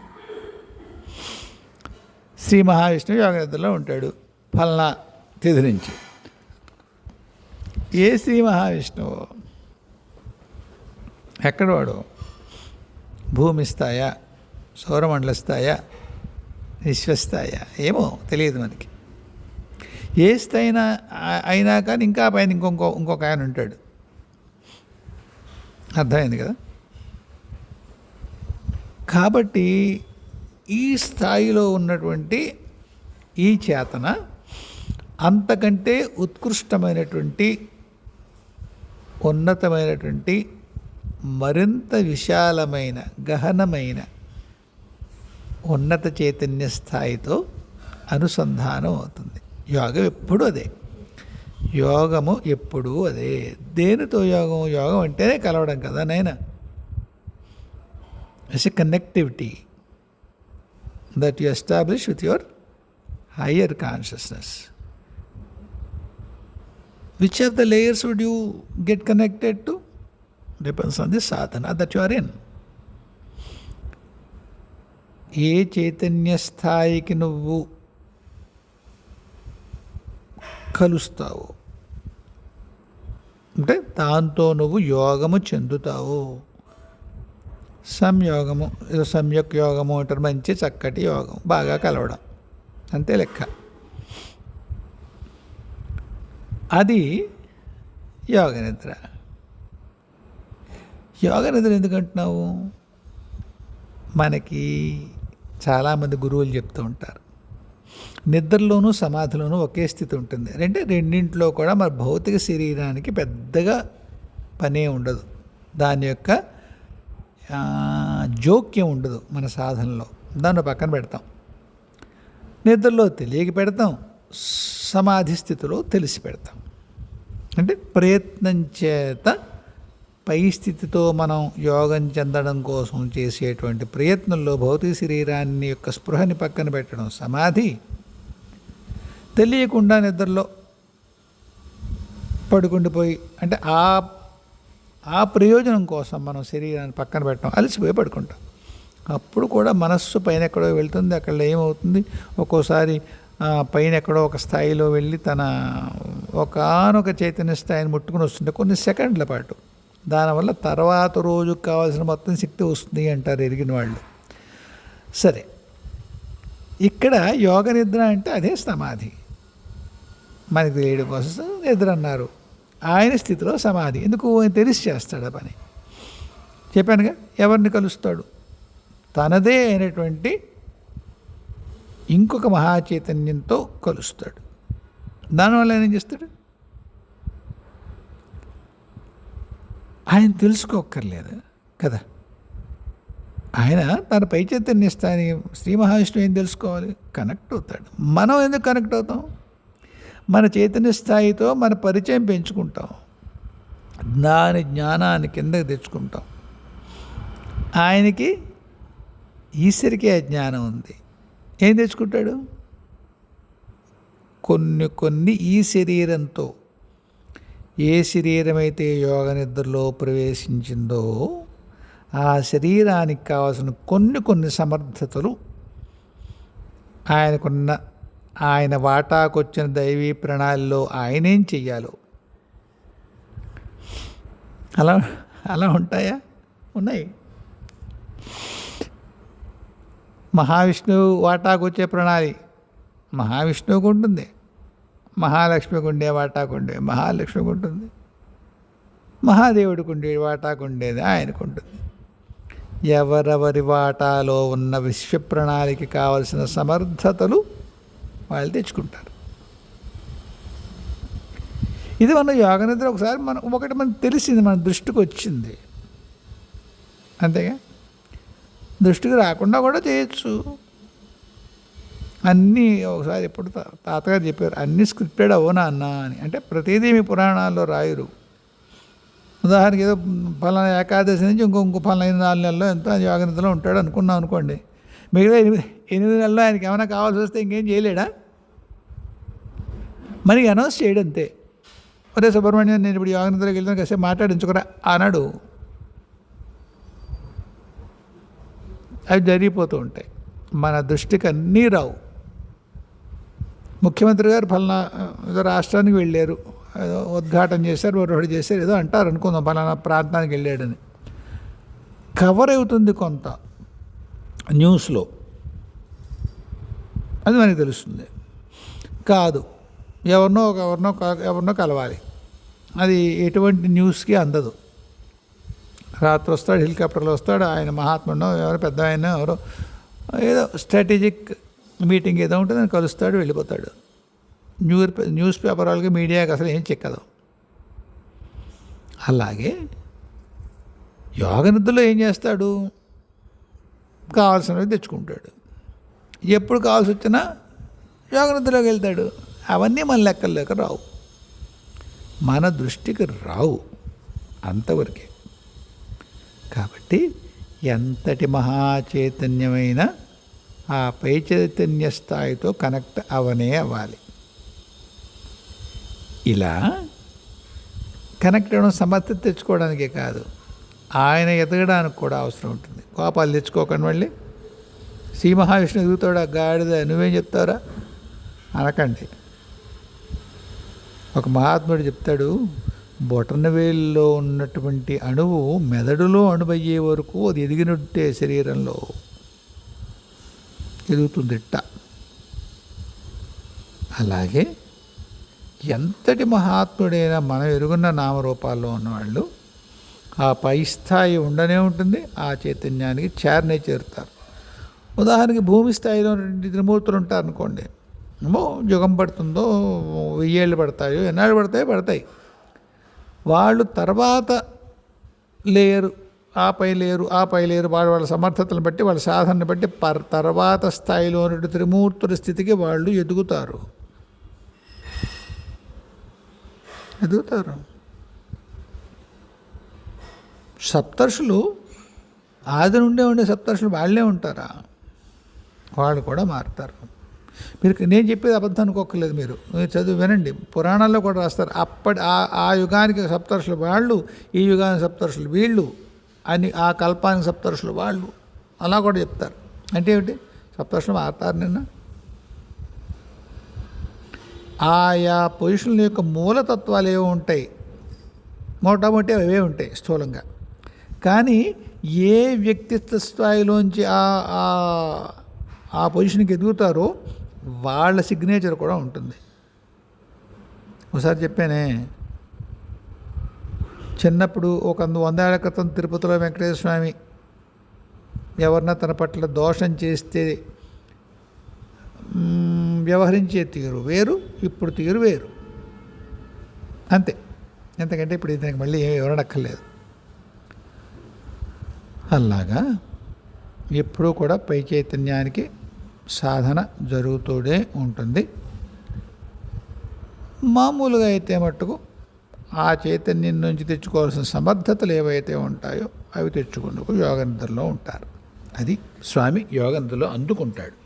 శ్రీ మహావిష్ణువు యోగ నిద్రలో ఉంటాడు ఫలానా తిథి నుంచి. ఏ శ్రీ మహావిష్ణువు? ఎక్కడ వాడు? భూమి స్థాయా, సౌరమండల స్థాయా, విశ్వస్థాయా, ఏమో తెలియదు మనకి. ఏ స్థాయి అయినా కానీ ఇంకా పైన ఇంకొక ఆయన ఉంటాడు. అర్థమైంది కదా? కాబట్టి ఈ స్థాయిలో ఉన్నటువంటి ఈ చేతన అంతకంటే ఉత్కృష్టమైనటువంటి, ఉన్నతమైనటువంటి, మరింత విశాలమైన, గహనమైన ఉన్నత చైతన్య స్థాయితో అనుసంధానం అవుతుంది. యోగం ఎప్పుడూ అదే, యోగము ఎప్పుడూ అదే. దేనితో యోగం? యోగం అంటేనే కలవడం కదా నైనా. It's a connectivity that you establish with your higher consciousness. Which of the layers would you get connected to? Depends on the sadhana that you are in. ఏ చైతన్య స్థాయికి నువ్వు కలుస్తావు అంటే దాంతో నువ్వు యోగము చెందుతావు. సంయోగము, సమ్యక్ యోగము అంటారు, మంచి చక్కటి యోగం, బాగా కలవడం, అంతే లెక్క. అది యోగ నిద్ర. యోగ నిద్ర ఎందుకంటున్నావు? మనకి చాలామంది గురువులు చెప్తూ ఉంటారు, నిద్రలోనూ సమాధిలోనూ ఒకే స్థితి ఉంటుంది. అంటే రెండింటిలో కూడా మన భౌతిక శరీరానికి పెద్దగా పనే ఉండదు, దాని యొక్క జోక్యం ఉండదు మన సాధనలో. దాన్ని పక్కన పెడతాం. నిద్రలో తెలియక పెడతాం, సమాధి స్థితిలో తెలిసి పెడతాం. అంటే ప్రయత్నం చేత పై స్థితితో మనం యోగం చెందడం కోసం చేసేటువంటి ప్రయత్నంలో భౌతిక శరీరాన్ని యొక్క స్పృహని పక్కన పెట్టడం సమాధి. తెలియకుండా నిద్రలో పడుకుండిపోయి, అంటే ఆ ప్రయోజనం కోసం మనం శరీరాన్ని పక్కన పెట్టడం, అలసిపోయి పడుకుంటాం. అప్పుడు కూడా మనస్సు పైన ఎక్కడో వెళ్తుంది. అక్కడ ఏమవుతుంది, ఒక్కోసారి పైన ఎక్కడో ఒక స్థాయిలో వెళ్ళి తన ఒకానొక చైతన్య స్థాయిని ముట్టుకుని వస్తుంటే కొన్ని సెకండ్ల పాటు. దానివల్ల తర్వాత రోజుకు కావాల్సిన మొత్తం శక్తి వస్తుంది అంటారు ఎరిగిన వాళ్ళు. సరే, ఇక్కడ యోగ నిద్ర అంటే అదే సమాధి. మనకి తెలియడం కోసం నిద్ర అన్నారు. ఆయన స్థితిలో సమాధి. ఎందుకు? తెలిసి చేస్తాడు ఆ పని. చెప్పానుగా, ఎవరిని కలుస్తాడు? తనదే అయినటువంటి ఇంకొక మహాచైతన్యంతో కలుస్తాడు. దానివల్ల ఆయన ఏం చేస్తాడు? ఆయన తెలుసుకోక్కర్లేదు కదా. ఆయన తన పై చైతన్య స్థాయి శ్రీ మహావిష్ణువు ఏం తెలుసుకోవాలి? కనెక్ట్ అవుతాడు. మనం ఎందుకు కనెక్ట్ అవుతాం? మన చైతన్య స్థాయితో మన పరిచయం పెంచుకుంటాం, దాని జ్ఞానాన్ని కిందకి తెచ్చుకుంటాం. ఆయనకి ఈశ్వరికే జ్ఞానం ఉంది. ఏం తెచ్చుకుంటాడు? కొన్ని ఈ శరీరంతో ఏ శరీరమైతే యోగ నిద్రలో ప్రవేశించిందో ఆ శరీరానికి కావాల్సిన కొన్ని సమర్థతలు ఆయన వాటాకొచ్చిన దైవీ ప్రణాళిలో ఆయనేం చెయ్యాలో అలా ఉంటాయా? ఉన్నాయి. మహావిష్ణువు వాటాకు వచ్చే ప్రణాళి మహావిష్ణువుకు ఉంటుంది, మహాలక్ష్మికి ఉండే వాటాకు ఉండే మహాలక్ష్మికి ఉంటుంది, మహాదేవుడికి ఉండే వాటాకు ఉండేది ఆయనకు ఉంటుంది. ఎవరెవరి వాటాలో ఉన్న విశ్వ ప్రణాళికి కావలసిన సమర్థతలు వాళ్ళు తెచ్చుకుంటారు. ఇది మన యోగ నిద్ర ఒకసారి మనకు తెలిసింది, మన దృష్టికి వచ్చింది, అంతేగా. దృష్టికి రాకుండా కూడా చేయొచ్చు. అన్నీ ఒకసారి ఎప్పుడు తాతగారు చెప్పారు, అన్నీ స్క్రిప్టెడ్ అవునా అన్న అని. అంటే ప్రతిదీ మీ పురాణాల్లో రాయరు. ఉదాహరణకి ఏదో ఫలానా ఏకాదశి నుంచి ఇంకో ఫలానా 4 నెలల్లో ఎంతో యోగ నిద్రలో ఉంటాడు అనుకున్నాం అనుకోండి. మిగతా 8 నెలల్లో ఆయనకి ఏమైనా కావాల్సి వస్తే ఇంకేం చేయలేడా? మనకి అనౌన్స్ చేయడం అంతే. ఒరే సుబ్రహ్మణ్యం, నేను ఇప్పుడు యోగ నిద్రకి వెళ్తాను, కాసేపు మాట్లాడించుకురా అన్నాడు. అవి జరిగిపోతూ ఉంటాయి. మన దృష్టికి అన్నీ రావు. ముఖ్యమంత్రి గారు ఫలానా ఏదో రాష్ట్రానికి వెళ్ళారు, ఏదో ఉద్ఘాటన చేశారు, ఒకటి చేశారు, ఏదో అంటారు అనుకుందాం, ఫలానా ప్రాంతానికి వెళ్ళాడని. కవర్ అవుతుంది కొంత న్యూస్లో, అది మనకి తెలుస్తుంది. కాదు, ఎవరినో కలవాలి, అది ఎటువంటి న్యూస్కి అందదు. రాత్రి వస్తాడు, హెలికాప్టర్లో వస్తాడు, ఆయన మహాత్ముడో ఎవరో పెద్ద ఆయన ఎవరో ఏదో స్ట్రాటజిక్ మీటింగ్ ఏదో ఉంటుంది, అని కలుస్తాడు, వెళ్ళిపోతాడు. న్యూస్ పేపర్ వాళ్ళకి మీడియాకి అసలు ఏం చెక్కదు. అలాగే యోగ నిద్రలో ఏం చేస్తాడు? కావాల్సినవి తెచ్చుకుంటాడు. ఎప్పుడు కావాల్సి వచ్చినా యోగ నిద్రలోకి వెళ్తాడు. అవన్నీ మన లెక్కల్లోకి రావు, మన దృష్టికి రావు, అంతవరకే. కాబట్టి ఎంతటి మహాచైతన్యమైన ఆ పై చైతన్య స్థాయితో కనెక్ట్ అవ్వాలి. ఇలా కనెక్ట్ అవ్వడం సమర్థత తెచ్చుకోవడానికే కాదు, ఆయన ఎదగడానికి కూడా అవసరం ఉంటుంది. కోపాలు తెచ్చుకోకండి. మళ్ళీ శ్రీ మహావిష్ణువు ఎదుగుతాడు, గాడిద నువ్వేం చెప్తావురా అనకండి. ఒక మహాత్ముడు చెప్తాడు, బొటనవేలులో ఉన్నటువంటి అణువు మెదడులో అణువయ్యే వరకు అది ఎదిగినట్టే శరీరంలో ఎదుగుతుందిట్ట. అలాగే ఎంతటి మహాత్ముడైనా మనం ఎరుగున్న నామరూపాల్లో ఉన్నవాళ్ళు ఆ పై స్థాయి ఉండనే ఉంటుంది, ఆ చైతన్యానికి చేరుతారు. ఉదాహరణకి భూమి స్థాయిలో త్రిమూర్తులు ఉంటారనుకోండి, ఏమో యుగం పడుతుందో 1000 ఏళ్ళు పడతాయో ఎన్నాళ్ళు పడతాయి. వాళ్ళు తర్వాత లేయరు, ఆ పై లేయరు వాళ్ళ సమర్థతలను బట్టి, వాళ్ళ సాధనను బట్టి తర్వాత స్థాయిలో ఉన్న త్రిమూర్తుల స్థితికి వాళ్ళు ఎదుగుతారు. సప్తర్షులు ఆది నుండే ఉండే సప్తర్షులు వాళ్ళే ఉంటారా? వాళ్ళు కూడా మారుతారు. నేను చెప్పేది అబద్ధం అనుకోకర్లేదు, మీరు చదువు వినండి, పురాణాల్లో కూడా రాస్తారు. ఆ యుగానికి సప్తర్షులు వాళ్ళు, ఈ యుగానికి సప్తర్షులు వీళ్ళు అని, ఆ కల్పానికి సప్తర్షులు వాళ్ళు అలా కూడా చెప్తారు. అంటే ఏమిటి? సప్తర్షులు మారుతారు. నిన్న ఆయా పొజిషన్ల యొక్క మూలతత్వాలు ఏవో ఉంటాయి, మోటామోటీ అవే ఉంటాయి స్థూలంగా. కానీ ఏ వ్యక్తిత్వ స్థాయిలోంచి ఆ పొజిషన్కి ఎదుగుతారో వాళ్ళ సిగ్నేచర్ కూడా ఉంటుంది. ఒకసారి చెప్పానే, చిన్నప్పుడు ఒక 100 ఏళ్ల క్రితం తిరుపతిలో వెంకటేశ్వర స్వామి ఎవరన్నా తన పట్ల దోషం చేస్తే వ్యవహరించే తీరు వేరు, ఇప్పుడు తీరు వేరు, అంతే. ఎంతకంటే ఇప్పుడు ఇతనికి మళ్ళీ ఏమి వివరణక్కర్లేదు. అలాగా ఎప్పుడూ కూడా పై చైతన్యానికి సాధన జరుగుతూనే ఉంటుంది. మామూలుగా అయితే మట్టుకు ఆ చైతన్యం నుంచి తెచ్చుకోవాల్సిన సమర్థతలు ఏవైతే ఉంటాయో అవి తెచ్చుకుందుకు యోగ నిద్రలో ఉంటారు. అది స్వామి యోగ నిద్రలో అందుకుంటాడు.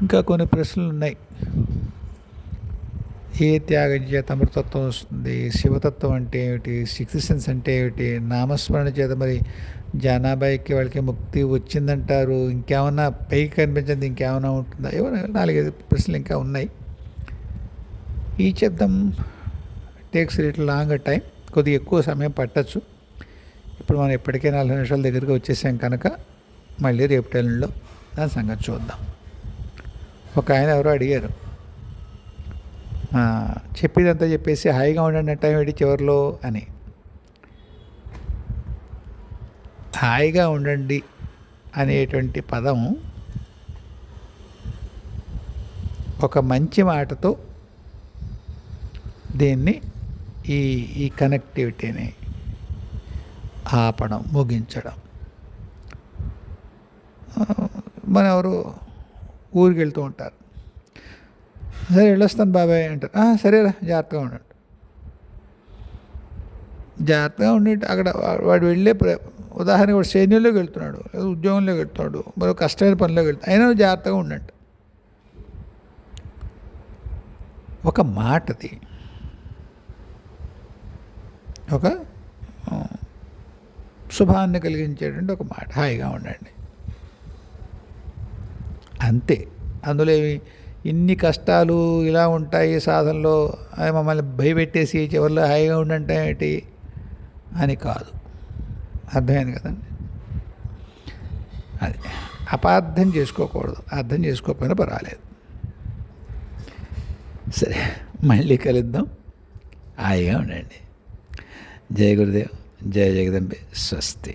ఇంకా కొన్ని ప్రశ్నలు ఉన్నాయి. ఏ త్యాగం చేత అమృతత్వం వస్తుంది, శివతత్వం అంటే ఏమిటి, సిక్స్త్ సెన్స్ అంటే ఏమిటి, నామస్మరణ చేత మరి జనాభాకి వాళ్ళకి ముక్తి వచ్చిందంటారు, ఇంకేమన్నా పైకి కనిపించింది ఇంకేమైనా ఉంటుందా, ఏమైనా 4-5 ప్రశ్నలు ఇంకా ఉన్నాయి. ఈ చెప్దాం టేక్స్ లిటిల్ లాంగ్ టైం, కొద్దిగా ఎక్కువ సమయం పట్టచ్చు. ఇప్పుడు మనం ఇప్పటికే 40 నిమిషాల దగ్గరికి వచ్చేసాం కనుక మళ్ళీ రేపు టైంలో దాని సంగతి చూద్దాం. ఒక ఆయన ఎవరో అడిగారు, చెప్పేదంతా చెప్పేసి హాయిగా ఉండండి అంటే ఏమిటి చివరిలో అని. హాయిగా ఉండండి అనేటువంటి పదం ఒక మంచి మాటతో దీన్ని ఈ కనెక్టివిటీని ఆపడం, ముగించడం. మన ఎవరు ఊరికి వెళ్తూ ఉంటారు, సరే వెళ్ళొస్తాను బాబాయ్ అంటారు, సరేరా జాగ్రత్తగా ఉండండి. జాగ్రత్తగా ఉండి అక్కడ వాడు వెళ్ళే ఉదాహరణకి వాడు సైన్యంలోకి వెళ్తున్నాడు, లేదా ఉద్యోగంలోకి వెళ్తున్నాడు, మరో కష్టమైన పనిలోకి వెళ్తాడు, అయినా జాగ్రత్తగా ఉండండి. ఒక మాటది, ఒక శుభాన్ని కలిగించేటువంటి ఒక మాట, హాయిగా ఉండండి అంతే. అందులో ఇన్ని కష్టాలు ఇలా ఉంటాయి సాధనలో మమ్మల్ని భయపెట్టేసి చివరిలో హాయిగా ఉండంటే ఏంటి అని కాదు. అర్థమైంది కదండి. అది అపార్థం చేసుకోకూడదు, అర్థం చేసుకోకపోయినా పర్వాలేదు. సరే, మళ్ళీ కలుద్దాం. హాయిగా ఉండండి. జయ గురుదేవ్, జయ జగదంబే, స్వస్తి.